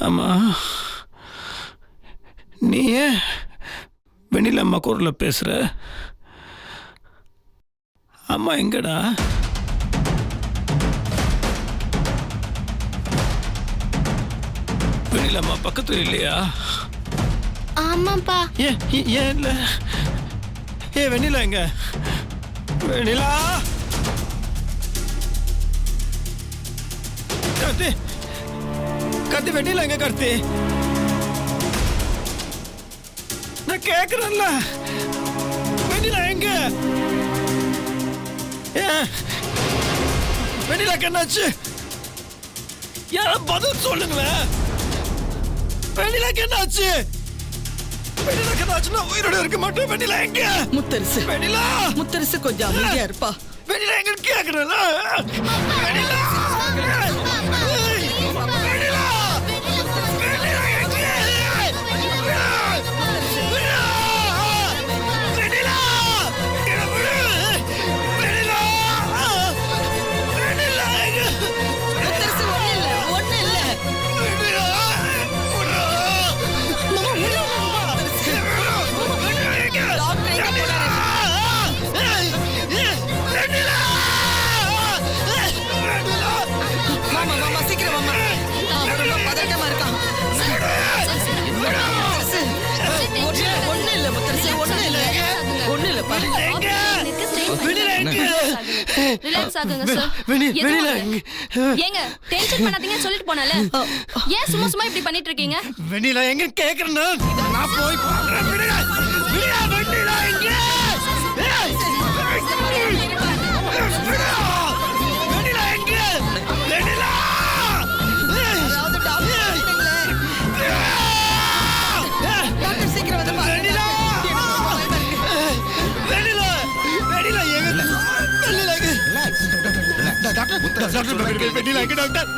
ஆமா, நீ ஏன் வெண்ணிலா அம்மா குரலில் பேசுற? அம்மா எங்கடா? வெண்ணிலா அம்மா பக்கத்துல இல்லையா? ஆமாப்பா. ஏன் ஏன் இல்ல? வெண்ணிலா எங்க? வெண்ணிலா, கார்த்தி, கார்த்தி, வெண்ணிலா எங்க? கார்த்தி, நான் கேக்குறேன்ல, வெண்ணிலா எங்க? வெண்ணிலாக்கு என்னாச்சு? யாரும் பதில் சொல்லுங்களேன். வெண்ணிலாக்கு என்னாச்சு? வெண்ணிலாக்கு என்னாச்சுன்னா உயிரோட இருக்க மாட்டேன். வெண்ணிலா எங்க? முத்தரசு, வெண்ணிலா, முத்தரசு கொஞ்சம் அமைதியா இருப்பா. வெண்ணிலா எங்க கேக்குறேன்ல. வெண்ணிலா, ரிலாக்ஸ் ஆகுங்க சார். ஏங்க டென்ஷன் பண்ணாதீங்க சொல்லிட்டு போனல. ஏன் சும்மா சும்மா இப்படி பண்ணிட்டு இருக்கீங்க? வெண்ணிலா எங்க கேக்குறேன்னா நான் போய் பாக்குறேன். வெண்ணிலா, வெண்ணிலா எங்க? வெண்ணிலா எங்க? வெண்ணிலா, டாக்டர் சீக்கிரம் வந்து பாருங்க. வெண்ணிலா, வெண்ணிலா, வெண்ணிலா எங்க? வெண்ணிலா எங்க? டாக்டர், வெண்ணிலா எங்க டாக்டர்?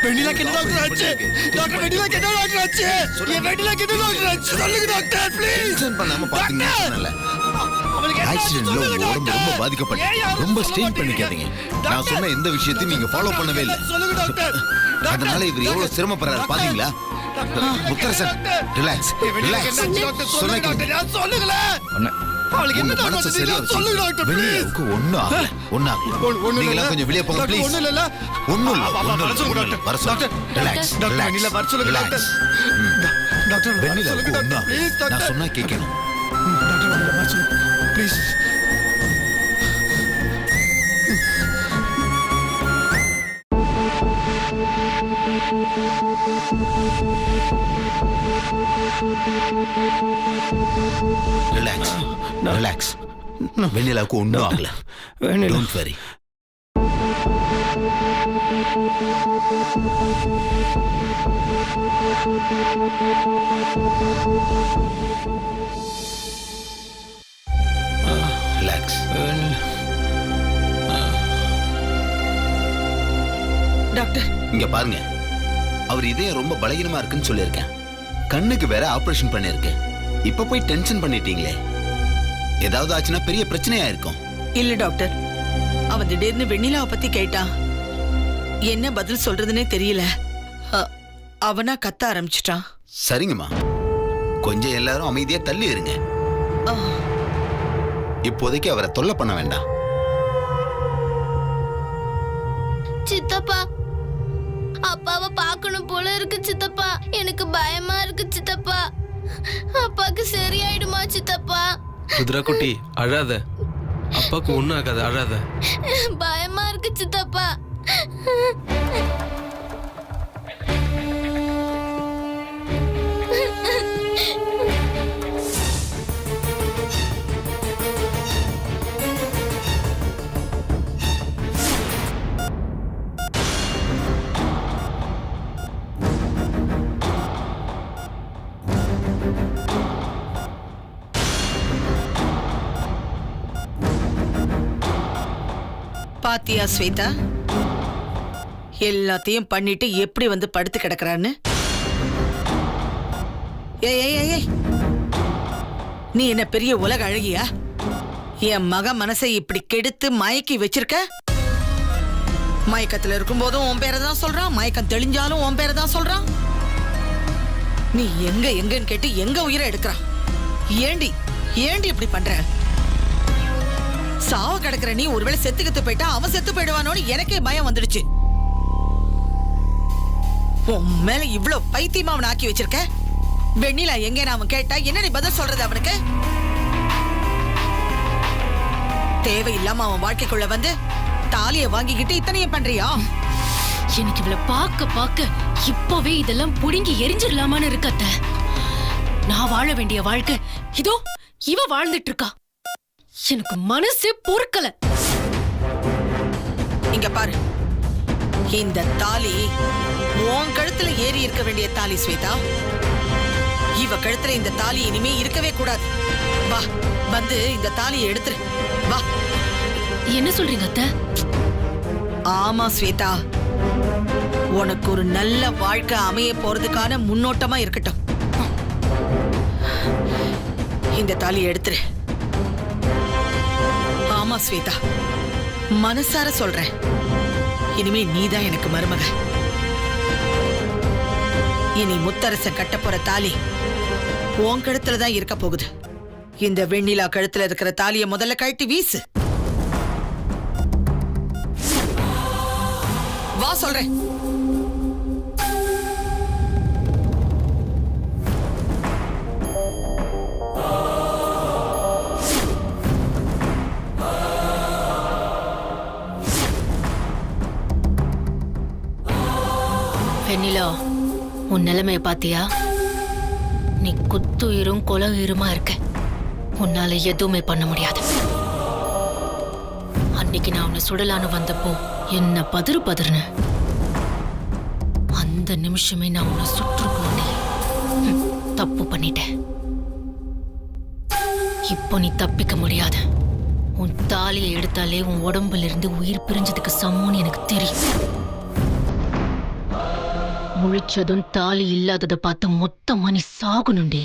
வெண்ணிலாக்கு என்ன டாக்டர் ஆச்சு? டாக்டர், வெண்ணிலாக்கு என்ன டாக்டர் ஆச்சு? வெண்ணிலாக்கு என்ன டாக்டர் ஆச்சு? சொல்லுங்க டாக்டர், ப்ளீஸ். டென்ஷன் பண்ணாம பாத்தீங்கன்னா ஆக்சிடென்ட்ல உங்க உடம்பு ரொம்ப பாதிக்கப்பட்டு ரொம்ப ஸ்ட்ரெயின் பண்ணிக்காதீங்க. நான் சொன்ன எந்த விஷயத்தையும் நீங்க ஃபாலோ பண்ணவே இல்லை. சொல்லுங்க டாக்டர். அதனால இவர் எவ்வளவு சிரமப்படுறாரு பாத்தீங்களா? Mutharasan, relax, relax. சொல்லுங்க டாக்டர், சொல்லுங்களேன். அவளுக்கு என்ன மனசு சரியா சொல்லுங்க டாக்டர். வெளியாவுக்கு ஒண்ணும் ஆகல, ஒண்ணும் ஆகல. நீங்க கொஞ்சம் வெளியே போங்க ப்ளீஸ். ஒண்ணும் இல்ல, ஒண்ணும் இல்ல. வர சொல்லுங்க டாக்டர். வர சொல்லுங்க. ரிலாக்ஸ், டாக்டர், வெண்ணிலா வர சொல்லுங்க டாக்டர். டாக்டர், வெண்ணிலாவுக்கு ஒண்ணும் ஆகல. நான் சொன்னா கேட்கணும். டாக்டர், வெண்ணிலா வர சொல்லுங்க ப்ளீஸ். Relax, relax. வெண்ணிலாவுக்கு ஒண்ணும் ஆகல. வெண்ணிலா, டோன்ட் வரி. ரிலாக்ஸ். டாக்டர், இங்க பாருங்க, அவர் இதயம் ரொம்ப பலகீனமா இருக்குன்னு சொல்லியிருக்கேன். கண்ணுக்கு வேற ஆபரேஷன் பண்ணிருக்கேன். இப்ப போய் டென்ஷன் பண்ணிட்டீங்களே, ஏதாவது ஆச்சுன்னா பெரிய பிரச்சனையா இருக்கும். இல்ல டாக்டர், அவ திடீர்னு வெண்ணிலாவை பத்தி கேட்டா என்ன பதில் சொல்றதுன்னே தெரியல. அவனா கத்த ஆரம்பிச்சிட்டான். சரிங்கம்மா, கொஞ்சம் எல்லாரும் அமைதியா தள்ளி இருங்க. இப்போதைக்கு அவரை தொல்லை பண்ண வேண்டாம். சித்தப்பா, அப்பாவை பார்க்கணும் போல இருக்கு சித்தப்பா. எனக்கு பயமா இருக்கு சித்தப்பா. அப்பாக்கு சரியாயிடுமா சித்தப்பா? குதிரை குட்டி, அழாத. அப்பாக்கு ஒண்ணும் ஆகாது, அழாத. பயமா இருக்கு சித்தப்பா. பாத்தியா ஸ்வேதா, எல்லாத்தையும் பண்ணிட்டு எப்படி வந்து படுத்து கிடக்குறான்னு. ஏய், நீ என்ன பெரிய உலக அழகியா? என் மக மனசை இப்படி கெடுத்து மயக்கி வச்சிருக்க. மயக்கத்துல இருக்கும் போதும் உன் பேரை தான் சொல்றான், மயக்கம் தெளிஞ்சாலும் உன் பேரை தான் சொல்றான். நீ எங்கன்னு கேட்டு எங்க உயிரை எடுக்கிறான். ஏண்டி இப்படி பண்ற? சாவ கிடக்குற நீ ஒருவேளை செத்துக்கிட்டு போயிட்டா அவன் செத்து போயிடுவானோன்னு எனக்கே பயம் வந்துடுச்சு. உன் மேல இவ்வளவு பைத்தியமா அவன் ஆக்கி வச்சிருக்க. வெண்ணிலா எங்கன்னு அவன் கேட்டா என்ன நீ பதில் சொல்றது அவனுக்கு? தேவையில்லாம அவன் வாழ்க்கைக்குள்ள வந்து தாலிய வாங்கிக்கிட்டு இத்தனையும் பண்றியா? எனக்கு இவளை பார்க்க இப்பவே இதெல்லாம் புடுங்கி எரிஞ்சிடலாமான்னு இருக்கத்த. நான் வாழ வேண்டிய வாழ்க்கை இதோ இவ வாழ்ந்துட்டு இருக்கா. எனக்கு மனசே பொறுக்கல. இங்க பாரு, இந்த தாலி உன் கழுத்துல ஏறி இருக்க வேண்டிய தாலி ஸ்வேதா. இவ கழுத்துல இந்த தாலி இனிமே இருக்கவே கூடாது. வா, வந்து இந்த தாலியை எடுத்துரு. வா. என்ன சொல்றீங்க அத்த? ஆமா ஸ்வேதா, உனக்கு ஒரு நல்ல வாழ்க்கை அமைய போறதுக்கான முன்னோட்டமா இருக்கட்டும். இந்த தாலியை எடுத்துரு. ஆமா ஸ்வேதா, மனசார சொல்றேன், இனிமே நீதான் எனக்கு மருமக. இனி முத்தரசன் கட்ட போற தாலி உன் கழுத்துல தான் இருக்க போகுது. இந்த வெண்ணிலா கழுத்துல இருக்கிற தாலியை முதல்ல கழட்டி வீசு. வா சொல்றேன். வெண்ணிலா, உன் நிலைமைய பாத்தியா? நீ குத்துயிரும் கொலயுருமா இருக்க. உன்னால எதுவுமே பண்ண முடியாது. அன்னைக்கு நான் உன்னை சுடலான்னு வந்தப்போ என்ன பதறுன. அந்த நிமிஷமே நான் உன்னை சுற்றுக்கொண்டே தப்பு பண்ணிட்டேன். இப்போ நீ தப்பிக்க முடியாது. உன் தாலியை எடுத்தாலே உன் உடம்புல இருந்து உயிர் பிரிஞ்சதுக்கு சமம்னு எனக்கு தெரியும். முழிச்சதும் தாலி இல்லாததை பார்த்து மொத்தமா நீ சாகணுண்டே.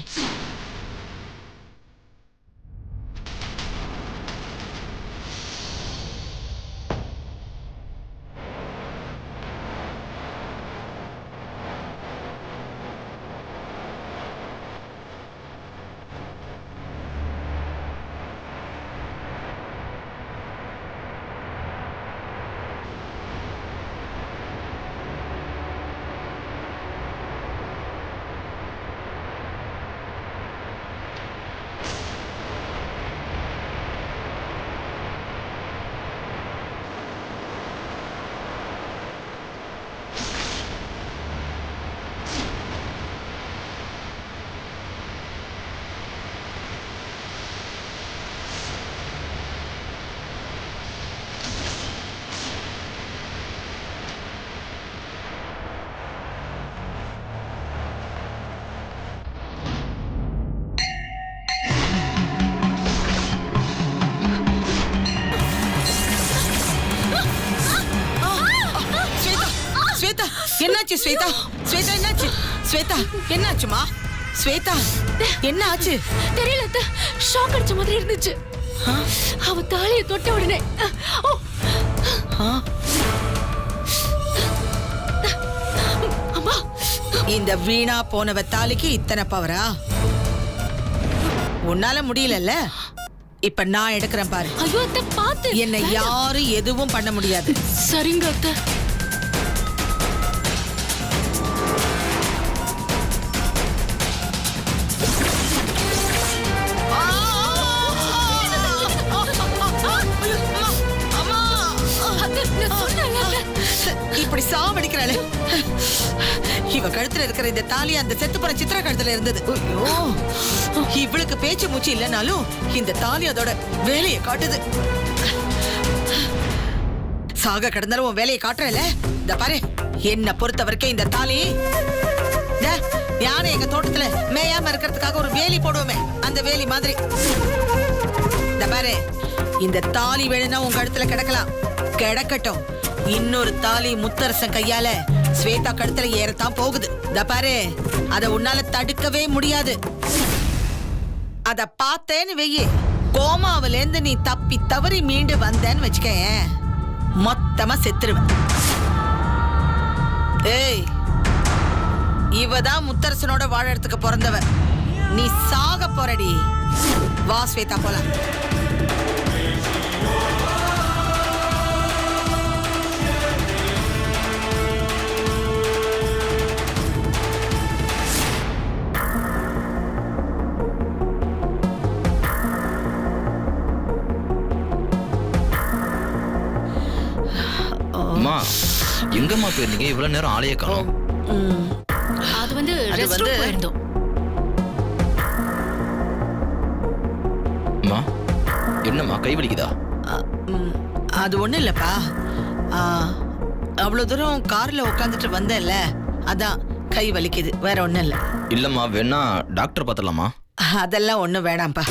என்னாச்சு ஸ்வேதா? ஸ்வேதா என்னாச்சு? ஸ்வேதா என்னாச்சுமா? ஸ்வேதா என்ன ஆச்சு? தெரியல அத்தை, ஷாக் அடிச்ச மாதிரி இருந்துச்சு. அவ தாலியை தொட்ட உடனே அம்மா, இந்த வீணா போனவ தாலிக்கு இத்தனை பவரா? உன்னால முடியலல்ல, இப்ப நான் எடுக்கிறேன் பாரு. ஐயோ அத்தை, பாத்து. என்னை யாரும் எதுவும் பண்ண முடியாது. சரிங்க அத்தை. இப்படி சாவடிக்கிறாளே. இவ கழுத்துல இருக்கிற இந்த தாலி அந்த செத்து போற சித்ரா கழுத்துல இருந்தது. ஐயோ, இவளுக்கு பேச்சு மூச்சு இல்லைனாலும் இந்த தாலி அதோட வேலையை காட்டுது. சாக கிடந்தாலும் உன் வேலையை காட்டுறல. இந்த பாரு, என்ன பொறுத்த வரைக்கும் இந்த தாலி யானை எங்க தோட்டத்துல மேயாம இருக்கிறதுக்காக ஒரு வேலி போடுவோமே, அந்த வேலி மாதிரி. இந்த பாரு, இந்த தாலி வேணும்னா உங்க கழுத்துல கிடக்கலாம், கிடக்கட்டும். இன்னொரு தாலி முத்தரசன் கையால ஸ்வேதா கழுத்துல ஏறத்தான் போகுது. இந்த பாரு, அத உன்னால தடுக்கவே முடியாது. அத பார்த்தேன்னு வெய்ய, கோமாவில இருந்து நீ தப்பி தவறி மீண்டு வந்தேன்னு வச்சுக்க, மொத்தமா செத்துருவேன். ஏய், இவதான் முத்தரசனோட வாழறதுக்கு பிறந்தவ. நீ சாக போறடி. வா ஸ்வேதா போலாம். அம்மா எங்கம்மா போயிருந்தீங்க? இவ்வளவு நேரம் ஆளையே காணோம். அது வந்து அது ரெஸ்ட் வந்து- ரூம் போயிருந்தோம். அம்மா என்னம்மா கை வலிக்குதா? அது ஒண்ணும் இல்லப்பா. அவ்வளவு தூரம் கார்ல உட்காந்துட்டு வந்தேன்ல, அதான் கை வலிக்குது. வேற ஒண்ணும் இல்ல. இல்லம்மா வேணா டாக்டர் பார்த்தலாமா? அதெல்லாம் ஒண்ணும் வேணாம்ப்பா.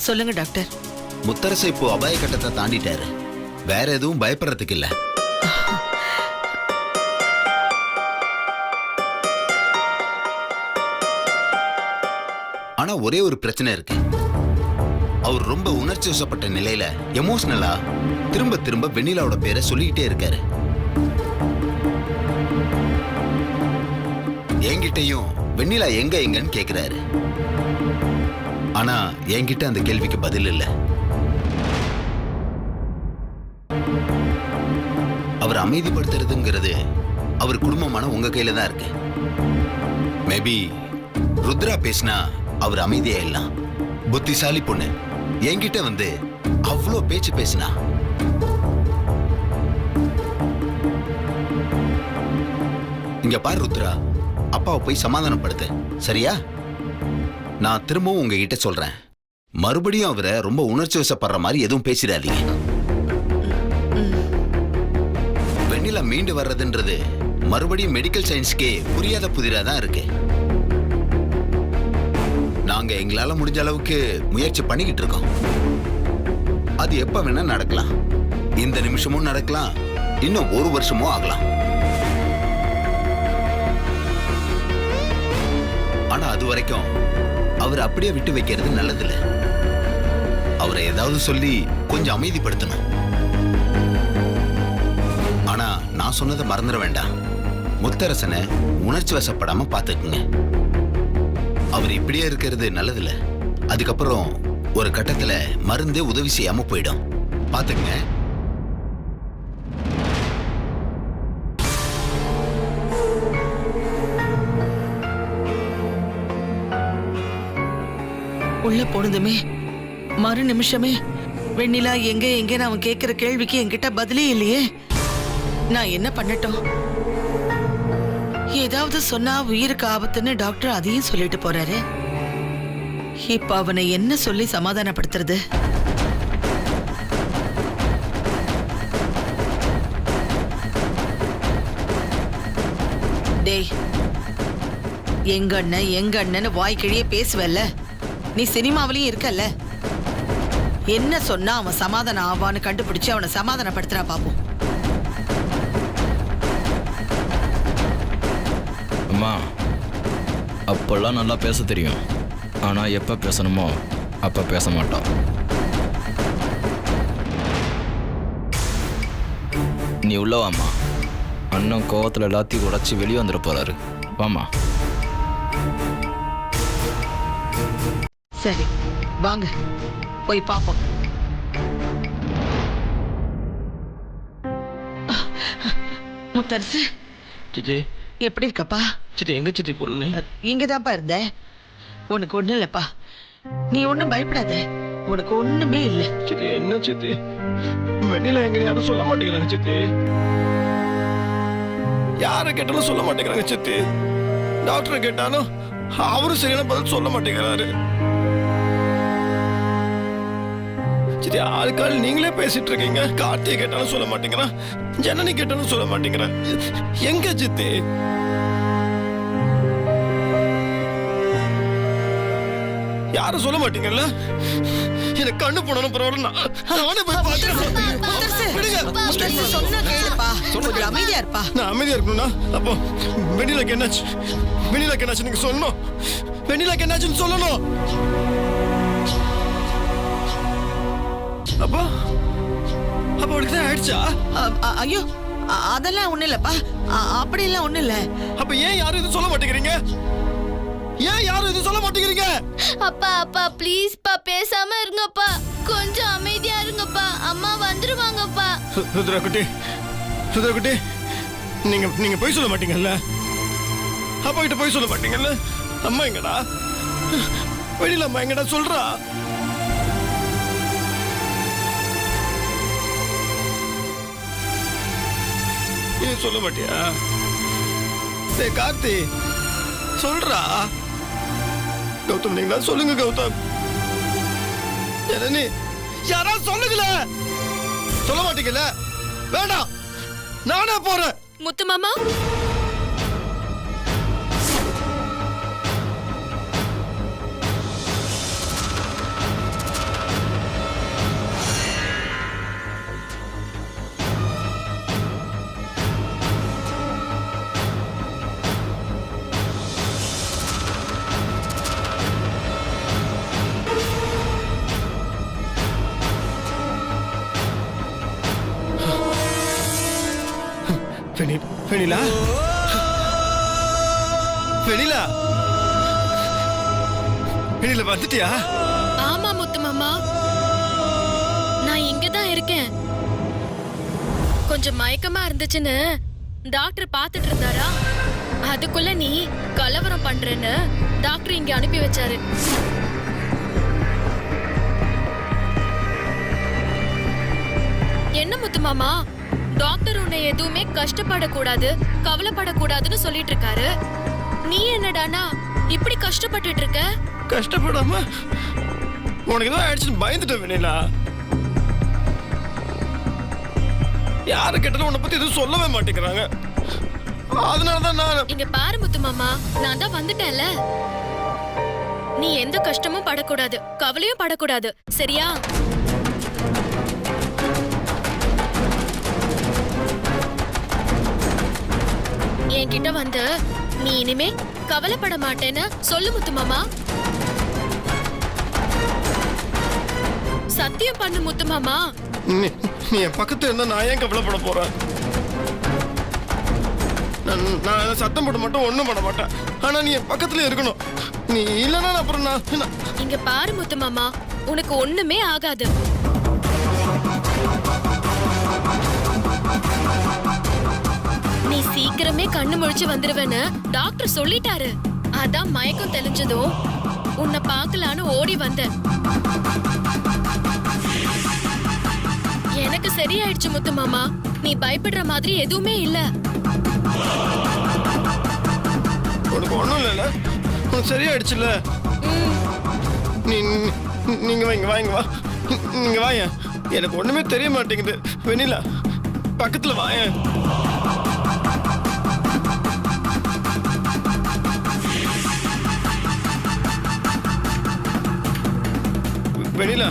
சொல்லுங்க டாக்டர். முத்தரசு இப்போ அபாய கட்டத்தை தாண்டிட்டாரு. வேற எதுவும் பயப்படுறதுக்கு இல்ல. ஆனா ஒரே ஒரு பிரச்சனை இருக்கு. அவர் ரொம்ப உணர்ச்சி வசப்பட்ட நிலையில எமோஷனலா திரும்ப திரும்ப வெண்ணிலாவோட பேரை சொல்லிக்கிட்டே இருக்காரு. என்கிட்டயும் வெண்ணிலா எங்க எங்கன்னு கேக்குறாரு. ஆனா என்கிட்ட அந்த கேள்விக்கு பதில் இல்ல. அவர் அமைதிப்படுத்துறதுங்கிறது அவர் குடும்பமான உங்க கையில தான் இருக்கு. மேபி ருத்ரா பேசினா அவர் அமைதியா இல்லலாம். புத்திசாலி பொண்ணு என்கிட்ட வந்து அவ்வளோ பேச்சு பேசினா. இங்க பாரு ருத்ரா, அப்பாவை போய் சமாதானப்படுத்து, சரியா? நான் திரும்பவும் உங்ககிட்ட சொல்றேன், மறுபடியும் அவரை ரொம்ப உணர்ச்சி வசப்படுற மாதிரி எதுவும் பேசிடாதீங்க. வெண்ணிலா மீண்டு வர்றதுன்றது மறுபடியும் மெடிக்கல் சயின்ஸ்க்கே புரியாத புதிரா தான் இருக்கு. நாங்க எங்களால முடிஞ்ச அளவுக்கு முயற்சி பண்ணிக்கிட்டு இருக்கோம். அது எப்ப வேணா நடக்கலாம். இந்த நிமிஷமும் நடக்கலாம், இன்னும் ஒரு வருஷமும் ஆகலாம். ஆனா அது வரைக்கும் அவர் அப்படியே விட்டு வைக்கிறது நல்லதில்ல. அவரை ஏதாவது சொல்லி கொஞ்சம் அமைதிப்படுத்தணும். ஆனா நான் சொன்னதை மறந்துட வேண்டாம். முத்தரசனை உணர்ச்சி வசப்படாம பாத்துக்குங்க. அவர் இப்படியே இருக்கிறது நல்லதில்ல. அதுக்கப்புறம் ஒரு கட்டத்துல மருந்தே உதவி செய்யாம போயிடும். பாத்துக்குங்க. உள்ள போனதுமே மறு நிமிஷமே வெண்ணிலா எங்க எங்கன்னு அவன் கேட்கிற கேள்விக்கு என்கிட்ட பதிலே இல்லையே. நான் என்ன பண்ணட்டும்? ஏதாவது சொன்னா உயிருக்கு ஆபத்துன்னு டாக்டர் அதையும் சொல்லிட்டு போறாரு. இப்ப அவனை என்ன சொல்லி சமாதானப்படுத்துறது? டேய், எங்க அண்ணன் எங்க அண்ணன்னு வாய்க்கிழியே பேசுவல்ல. நீ சினிமாவிலையும் இருக்கல்ல. என்ன சொன்னா அவன் சமாதானம் ஆவான்னு கண்டுபிடிச்சு அவனை சமாதானப்படுத்துறா பாப்போம். அம்மா அப்பெல்லாம் நல்லா பேச தெரியும். ஆனா எப்ப பேசணுமோ அப்ப பேச மாட்டான். நீ உள்ள வாமா. அண்ணன் கோவத்துல எல்லாத்தையும் உடைச்சி வெளியே வந்துட போறாரு. வாமா. சரி வாங்க போய் பாப்போம். முத்தரசு சித்தி எப்படி இருக்கப்பா? சித்தி எங்க சித்தி பொண்ணு? இங்கதான்ப்பா இருந்த. உனக்கு ஒண்ணு இல்லப்பா, நீ ஒண்ணும் பயப்படாத. உனக்கு ஒண்ணுமே இல்ல. சித்தி என்ன சித்தி, வெண்ணிலா எங்க யாரும் சொல்ல மாட்டேங்கிறாங்க சித்தி. யாரை கேட்டாலும் சொல்ல மாட்டேங்கிறாங்க சித்தி. டாக்டரை கேட்டாலும் அவரும் சரியான பதில் சொல்ல மாட்டேங்கிறாரு சித்தி. ஆளுக்கால் நீங்களே பேசிட்டு இருக்கீங்க. கார்த்தியை கேட்டாலும் சொல்ல மாட்டேங்கிறான், ஜனனி கேட்டாலும் சொல்ல மாட்டேங்கிறான். எங்க சித்தி? யாரும் சொல்ல மாட்டீங்கல்ல? எனக்கு கண்ணு போனாலும் பரவாயில்ல, நானே போய் பார்க்கிறேன். முத்தரசு, விடுங்க. முத்தரசு, சொன்னா கேளுப்பா. கொஞ்சம் அமைதியா இருப்பா. நான் அமைதியா இருக்கணும்னா அப்போ வெண்ணிலாக்கு என்னாச்சு? வெண்ணிலாக்கு என்னாச்சு நீங்க சொல்லணும். வெண்ணிலாக்கு என்னாச்சுன்னு சொல்லணும். அப்போ அப்போ அவளுக்கு தான் ஆயிடுச்சா? ஐயோ, அதெல்லாம் ஒண்ணு இல்லப்பா. அப்படி எல்லாம் ஒண்ணு இல்ல. அப்ப ஏன் யாரும் இது சொல்ல மாட்டேங்கிறீங்க? ஏன் யாரும் இது சொல்ல மாட்டேங்கிறீங்க? அப்பா அப்பா ப்ளீஸ்ப்பா பேசாம இருங்கப்பா, கொஞ்சம் அமைதியா இருங்கப்பா, அம்மா வந்துருவாங்கப்பா. ருத்ரகுட்டி, ருத்ரகுட்டி, நீங்க போய் சொல்ல மாட்டீங்கல்ல? அப்பா கிட்ட போய் சொல்ல மாட்டீங்கல்ல? அம்மா எங்கடா? வெளியில அம்மா எங்கடா சொல்றா? ஏன் சொல்ல மாட்டியா? டேய் கார்த்தி, சொல்றா. கௌதம் நீங்களா சொல்லுங்க கௌதம். ஜனனி, யாராவது சொல்லுங்கள. சொல்ல மாட்டீங்கல்ல? வேண்டாம், நானே போறேன். முத்து மாமா, வெண்ணிலா, வெண்ணிலா, வெண்ணிலா வந்துட்டியா? ஆமா முத்து மாமா, நான் இங்கதான் இருக்கேன். கொஞ்சம் மயக்கமா இருந்துச்சுன்னு டாக்டர் பாத்துட்டு இருந்தாரா, அதுக்குள்ள நீ கலவரம் பண்றேன்னு டாக்டர் இங்க அனுப்பி வச்சாரு. என்ன முத்து மாமா, டாக்டர் உன்னை எதுவுமே கஷ்டப்படக்கூடாது, கவலைப்படக்கூடாதுன்னு சொல்லிட்டு இருக்காரு. நீ என்னடானா இப்படி கஷ்டப்பட்டுட்டு இருக்க? கஷ்டப்படாம உனக்கு ஏதோ ஆயிடுச்சுன்னு பயந்துட்டேன் வெண்ணிலா. யாரு கேட்டாலும் உன்னை பத்தி எதுவும் சொல்லவே மாட்டேங்கிறாங்க. அதனாலதான் நான் இங்க பாரு முத்து மாமா, நான் தான் வந்துட்டேன்ல. நீ எந்த கஷ்டமும் படக்கூடாது, கவலையும் படக்கூடாது, சரியா? என்கிட்ட வந்து நீ இனிமே கவலைப்பட மாட்டேன்னு சொல்லு முத்து மாமா. சத்தியம் பண்ணு முத்து மாமா. நீ என் பக்கத்துல இருந்தா நான் ஏன் கவலைப்பட போறேன்? நான் சத்தம் போட மாட்டேன், ஒண்ணும் பண்ண மாட்டேன். ஆனா நீ என் பக்கத்துல இருக்கணும். நீ இல்லைன்னா அப்புறம் நான் இங்க பாரு முத்து மாமா, உனக்கு ஒண்ணுமே ஆகாது. நீ சீக்கிரமே கண்ணு முழிச்சு வந்துருவேன்னு டாக்டர் சொல்லிட்டாரு. அதான் மயக்கம் தெளிஞ்சதும் உன்னை பார்க்கலான்னு ஓடி வந்தேன். எனக்கு சரியாயிடுச்சு முத்து மாமா, நீ பயப்படுற மாதிரி எதுவுமே இல்ல. உனக்கு ஒண்ணும் இல்லைல்ல? உனக்கு சரியாயிடுச்சுல்ல? நீங்க வா, இங்க வா, இங்க வா, நீங்க வாங்க. எனக்கு ஒண்ணுமே தெரிய மாட்டேங்குது வெண்ணிலா, பக்கத்துல வாங்க. வெண்ணிலா,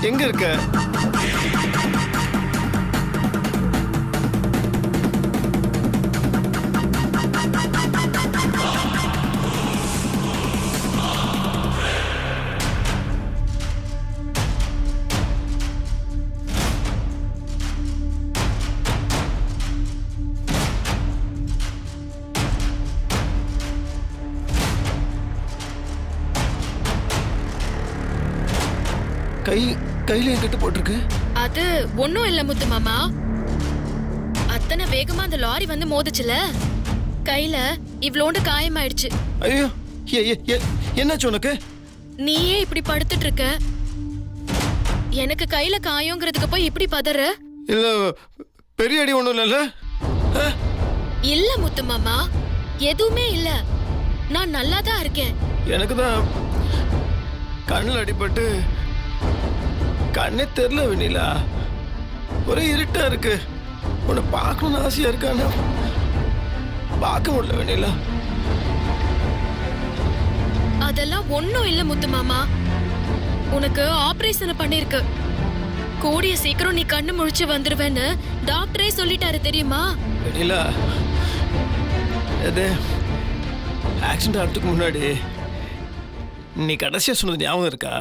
எங்க இருக்க? கையில என்கிட்ட போட்டிருக்கு. அது ஒண்ணும் இல்ல முத்து மாமா, அத்தனை வேகமா அந்த லாரி வந்து மோதுச்சுல, கையில இவ்ளோண்டு காயமாயிடுச்சு. ஐயோ, என்னாச்சு உனக்கு? நீயே இப்படி படுத்துட்டு இருக்க, எனக்கு கையில காயங்கிறதுக்கு போய் இப்படி பதற? இல்ல பெரிய அடி ஒண்ணும் இல்ல? இல்ல முத்து மாமா, எதுவுமே இல்ல, நான் நல்லா தான் இருக்கேன். எனக்கு தான் கண்ணில் அடிபட்டு கண்ணே தெரியல வெண்ணிலா, ஒரே இருட்டா இருக்கு. உன்னை பார்க்கணும்னு ஆசையா இருக்கான்னு பார்க்க முடியல வெண்ணிலா. அதெல்லாம் ஒண்ணும் இல்ல முத்து மாமா, உனக்கு ஆபரேஷன் பண்ணிருக்கு. கூடிய சீக்கிரம் நீ கண்ணு முழிச்சு வந்துருவேன்னு டாக்டரே சொல்லிட்டாரு தெரியுமா? வெண்ணிலா, அது ஆக்சிடென்ட் ஆகிறதுக்கு முன்னாடி நீ கடைசியா சொன்னது ஞாபகம் இருக்கா?